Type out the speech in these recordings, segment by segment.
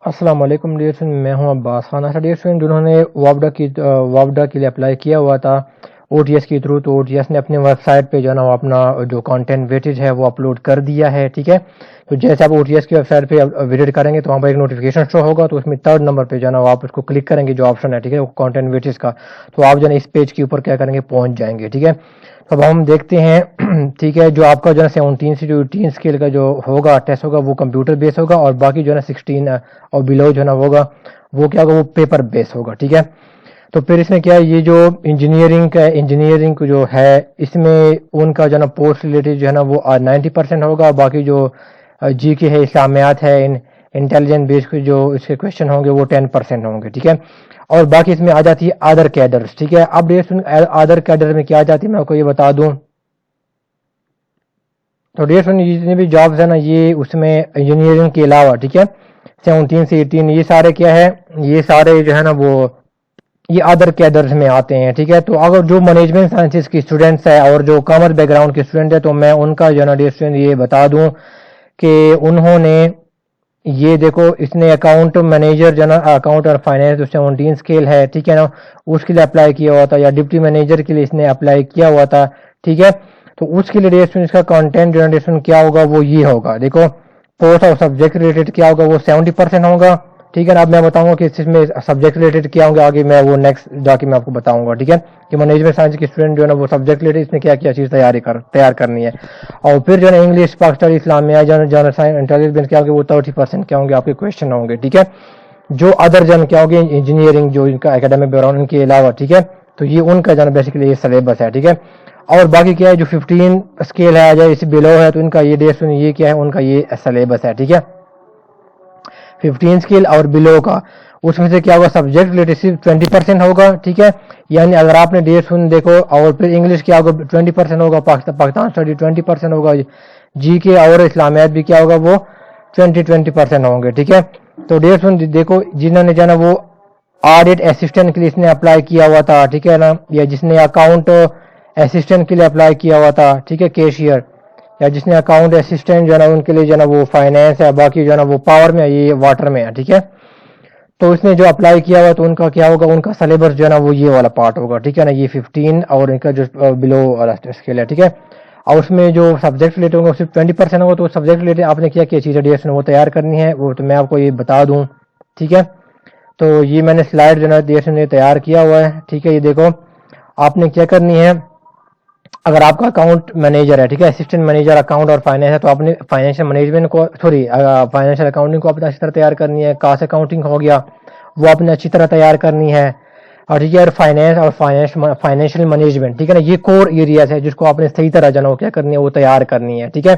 السلام علیکم dear student, میں ہوں عباس خان۔ ڈیئر اسٹوڈنٹ، جنہوں نے وابڈا کے لیے اپلائی کیا ہوا تھا او ٹی ایس کے تھرو، تو او ٹی ایس نے اپنے ویب سائٹ پہ جو ہے نا اپنا جو کانٹینٹ ویٹیج ہے وہ اپلوڈ کر دیا ہے، ٹھیک ہے۔ تو جیسے آپ او ٹی ایس کی ویب سائٹ پہ وزٹ کریں گے تو وہاں پر ایک نوٹیفیکیشن شو ہوگا، تو اس میں 3rd نمبر پہ جو ہے نا آپ اس کو کلک کریں گے، جو آپشن ہے، ٹھیک ہے، کانٹینٹ ویٹیج کا، تو آپ جو ہے نا اس پیج کے اوپر کیا کریں گے، پہنچ جائیں گے، ٹھیک ہے۔ اب ہم دیکھتے ہیں، ٹھیک ہے، جو آپ کا جو ہے 17 سے جو 18 اسکیل کا جو ہوگا ٹیسٹ ہوگا وہ کمپیوٹر بیس ہوگا، اور باقی جو ہے نا 16 اور بلو جو ہے نا ہوگا وہ کیا ہوگا، وہ پیپر بیس ہوگا، ٹھیک ہے۔ تو پھر اس میں کیا ہے، یہ جو انجینئرنگ جو ہے اس میں ان کا جو ہے نا پوسٹ ریلیٹڈ جو ہے نا وہ 90% ہوگا، باقی جو جی کے ہے، اسلامیات ہے، انٹیلیجنٹ بیس کے جو اس کے کوشچن ہوں گے وہ 10% ہوں گے، ٹھیک ہے۔ اور باقی اس میں آ جاتی ہے ادر کیڈرز، ٹھیک ہے۔ اب ادر کیڈر میں کیا آ جاتی ہے، میں آپ کو یہ بتا دوں۔ تو ڈیئر فرینڈ، یہ جتنے بھی جابز ہیں نا یہ اس میں انجینئرنگ کے علاوہ، ٹھیک ہے، 17 سے 18 یہ سارے کیا ہے، یہ سارے جو ہے نا وہ یہ ادر کیڈرز میں آتے ہیں، ٹھیک ہے۔ تو اگر جو مینجمنٹ سائنسز کی اسٹوڈنٹس ہے اور جو کامرس بیک گراؤنڈ کے اسٹوڈنٹ ہے، تو میں ان کا جو ہے نا ڈیئر اسٹوڈنٹ یہ بتا دوں کہ انہوں نے یہ دیکھو، اس نے اکاؤنٹ مینیجر جو ہے نا اکاؤنٹ اور فائنینس 17 اسکیل ہے، ٹھیک ہے نا، اس کے لیے اپلائی کیا ہوا تھا، یا ڈپٹی مینیجر کے لیے اس نے اپلائی کیا ہوا تھا، ٹھیک ہے۔ تو اس کے لیے ڈیئر اسٹوڈنٹ اس کا کانٹینٹ جنریشن کیا ہوگا، وہ یہ ہوگا، دیکھو، پوسٹ اور سبجیکٹ ریلیٹڈ کیا ہوگا، وہ 70% ہوگا، ٹھیک ہے نا۔ اب میں بتاؤں گا کہ اس میں سبجیکٹ ریلیٹڈ کیا ہوں گے، آگے میں وہ نیکسٹ جا کے میں آپ کو بتاؤں گا، ٹھیک ہے، کہ مینجمنٹ سائنس کے اسٹوڈنٹ جو ہے نا وہ سبجیکٹ ریلیٹڈ اس نے کیا کیا چیز تیار کرنی ہے۔ اور پھر جو ہے نا انگلش، پاکستانی، اسلامیہ، جنرل سائنس، انٹیلیجنس کیا ہوں گے، وہ 30% کیا ہوں گے، آپ کے کویشچن ہوں گے، ٹھیک ہے۔ جو ادر جن کیا ہوگی، انجینئرنگ جو ان کا اکیڈمک بیک گراؤنڈ ان کے علاوہ، ٹھیک ہے، تو یہ ان کا جو ہے بیسیکلی یہ سلیبس ہے، ٹھیک ہے۔ اور باقی کیا ہے، جو 15 اسکیل ہے یا اس بلو ہے، تو ان کا یہ ڈیٹ یہ کیا ہے، ان کا یہ سلیبس ہے، ٹھیک ہے۔ 15 اسکیل اور بلو کا اس میں سے کیا ہوگا، سبجیکٹ ریلیٹڈ صرف 20% ہوگا، ٹھیک ہے۔ یعنی اگر آپ نے ڈیٹ سن دیکھو، اور پھر انگلش کیا ہوگا 20% ہوگا، پاکستان اسٹڈی 20% ہوگا، جی کے اور اسلامیات بھی کیا ہوگا، وہ 20% ہوں گے، ٹھیک ہے۔ تو ڈیٹ سن دیکھو، جنہوں نے جانا وہ آڈٹ اسسٹنٹ کے لیے اس نے اپلائی کیا ہوا تھا، ٹھیک ہے نا، یا جس نے اکاؤنٹ اسسٹنٹ کے لیے اپلائی کیا ہوا تھا، ٹھیک ہے، کیشیئر، یا جس نے اکاؤنٹ اسسٹنٹ جو ہے نا ان کے لیے جو ہے نا وہ فائنینس ہے، باقی جو ہے نا وہ پاور میں ہے، یہ واٹر میں ہے، ٹھیک ہے۔ تو اس نے جو اپلائی کیا ہوا تو ان کا کیا ہوگا، ان کا سلیبس جو ہے نا وہ یہ والا پارٹ ہوگا، ٹھیک ہے نا، یہ 15 اور ان کا جو بلو والا اسکیل ہے، ٹھیک ہے۔ اور اس میں جو سبجیکٹ ریلیٹڈ ہوگا صرف 20% ہوگا، تو سبجیکٹ ریلیٹڈ آپ نے کیا کیا چیزیں ڈیئر وہ تیار کرنی ہے، وہ تو میں آپ کو یہ بتا دوں، ٹھیک ہے۔ تو یہ میں نے سلائڈ جو ہے ڈیئر نے تیار کیا ہوا ہے، ٹھیک ہے۔ یہ دیکھو، آپ نے کیا کرنی ہے، اگر آپ کا اکاؤنٹ مینیجر ہے، ٹھیک ہے، اسسٹنٹ مینیجر اکاؤنٹ اور فائنینس ہے، تو آپ نے فائنینشیل مینجمنٹ کو فائنینشیل اکاؤنٹنگ کو اپنا اچھی طرح تیار کرنی ہے، کاسٹ اکاؤنٹنگ ہو گیا وہ آپ نے اچھی طرح تیار کرنی ہے، اور ٹھیک ہے، اور فائنینس اور فائنینشیل مینجمنٹ، ٹھیک ہے نا، یہ کور ایریاز ہے جس کو آپ نے صحیح طرح جو ہے کیا کرنی ہے، وہ تیار کرنی ہے، ٹھیک ہے۔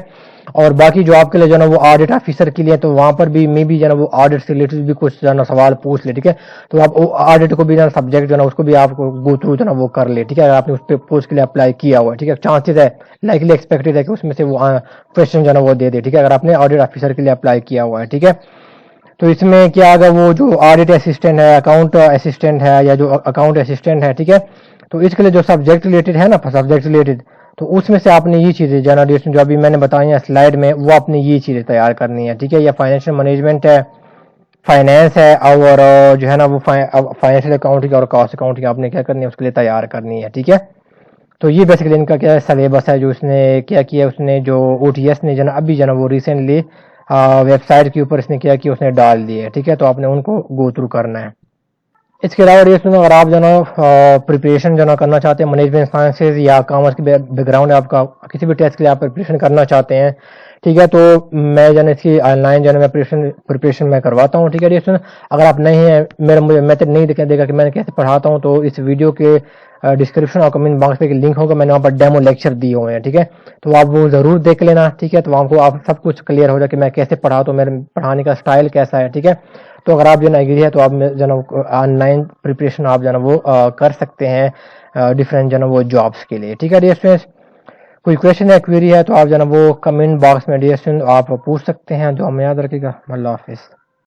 اور باقی جو آپ کے لیے جو ہے نا وہ آڈٹ آفیسر کے لیے، تو وہاں پر بھی میں بھی جو ہے نا وہ آڈٹ سے ریلیٹڈ بھی کچھ جو ہے نا سوال پوچھ لے، ٹھیک ہے۔ تو آپ آڈٹ کو بھی جو ہے سبجیکٹ جو ہے نا اس کو بھی آپ کو گو تھرو جو ہے نا وہ کر لے، ٹھیک ہے، اگر آپ نے اس پہ پوسٹ کے لیے اپلائی کیا ہوا ہے، ٹھیک ہے، چانسز ہے، لائکلی ایکسپیکٹڈ ہے کہ اس میں سے وہ کویشچن جو ہے نا وہ دے دے، ٹھیک ہے، اگر آپ نے آڈٹ آفیسر کے لیے اپلائی کیا ہوا ہے، ٹھیک ہے۔ تو اس میں کیا آگا، وہ جو آڈٹ اسسٹنٹ ہے، اکاؤنٹ اسسٹنٹ ہے، یا جو اکاؤنٹ اسسٹنٹ ہے، ٹھیک ہے، تو اس کے لیے جو سبجیکٹ ریلیٹڈ ہے نا، سبجیکٹ ریلیٹڈ، تو اس میں سے آپ نے یہ چیزیں جنرل جو ابھی میں نے بتائی ہیں سلائڈ میں، وہ آپ نے یہ چیزیں تیار کرنی ہے، ٹھیک ہے۔ یا فائنینشیل مینجمنٹ ہے، فائنینس ہے، اور جو ہے نا وہ فائنینشیل اکاؤنٹنگ اور کاسٹ اکاؤنٹنگ آپ نے کیا کرنی ہے، اس کے لیے تیار کرنی ہے، ٹھیک ہے۔ تو یہ بیسیکلی ان کا کیا سلیبس ہے، جو اس نے کیا کیا، اس نے جو او ٹی ایس نے جو ہے نا ابھی جو ہے نا وہ ریسنٹلی ویب سائٹ کے اوپر اس نے کیا اس نے ڈال دی ہے، ٹھیک ہے۔ تو آپ نے ان کو گو تھرو کرنا ہے۔ اس کے علاوہ اگر آپ جو ہے نا پریپریشن جو ہے نا کرنا چاہتے ہیں مینجمنٹ سائنسز یا کامرس کے بیک گراؤنڈ ہے آپ کا، کسی بھی ٹیسٹ کے لیے آپ پریپریشن کرنا چاہتے ہیں، ٹھیک ہے، تو میں جو ہے اس کی آن لائن جو ہے میں پریپریشن میں کرواتا ہوں، ٹھیک ہے۔ اگر آپ نہیں ہیں، میرا مجھے میتھڈ نہیں دے گا کہ میں کیسے پڑھاتا ہوں، تو اس ویڈیو کے ڈسکرپشن اور کمنٹ باکس پہ لنک ہوگا، میں نے وہاں پر ڈیمو لیکچر دیے ہوئے ہیں، ٹھیک ہے، تو آپ وہ ضرور دیکھ لینا، ٹھیک ہے۔ تو وہاں کو آپ سب کچھ کلیئر ہو جائے کہ میں کیسے پڑھاتا ہوں، میرے پڑھانے کا اسٹائل کیسا ہے، ٹھیک ہے۔ تو اگر آپ جو ہے نا ایگری ہے تو آپ جو ہے نا آن لائن پریپریشن آپ جو ہے نا وہ کر سکتے ہیں ڈفرینٹ جو ہے نا وہ جابس کے لیے، ٹھیک ہے ڈیئر اسٹوڈنٹس۔ کوئی کویشچن یا کویری ہے تو آپ جو ہے نا وہ کمنٹ باکس میں ڈیئر اسٹوڈنٹ آپ پوچھ سکتے ہیں، جو ہمیں یاد رکھے گا۔ اللہ حافظ۔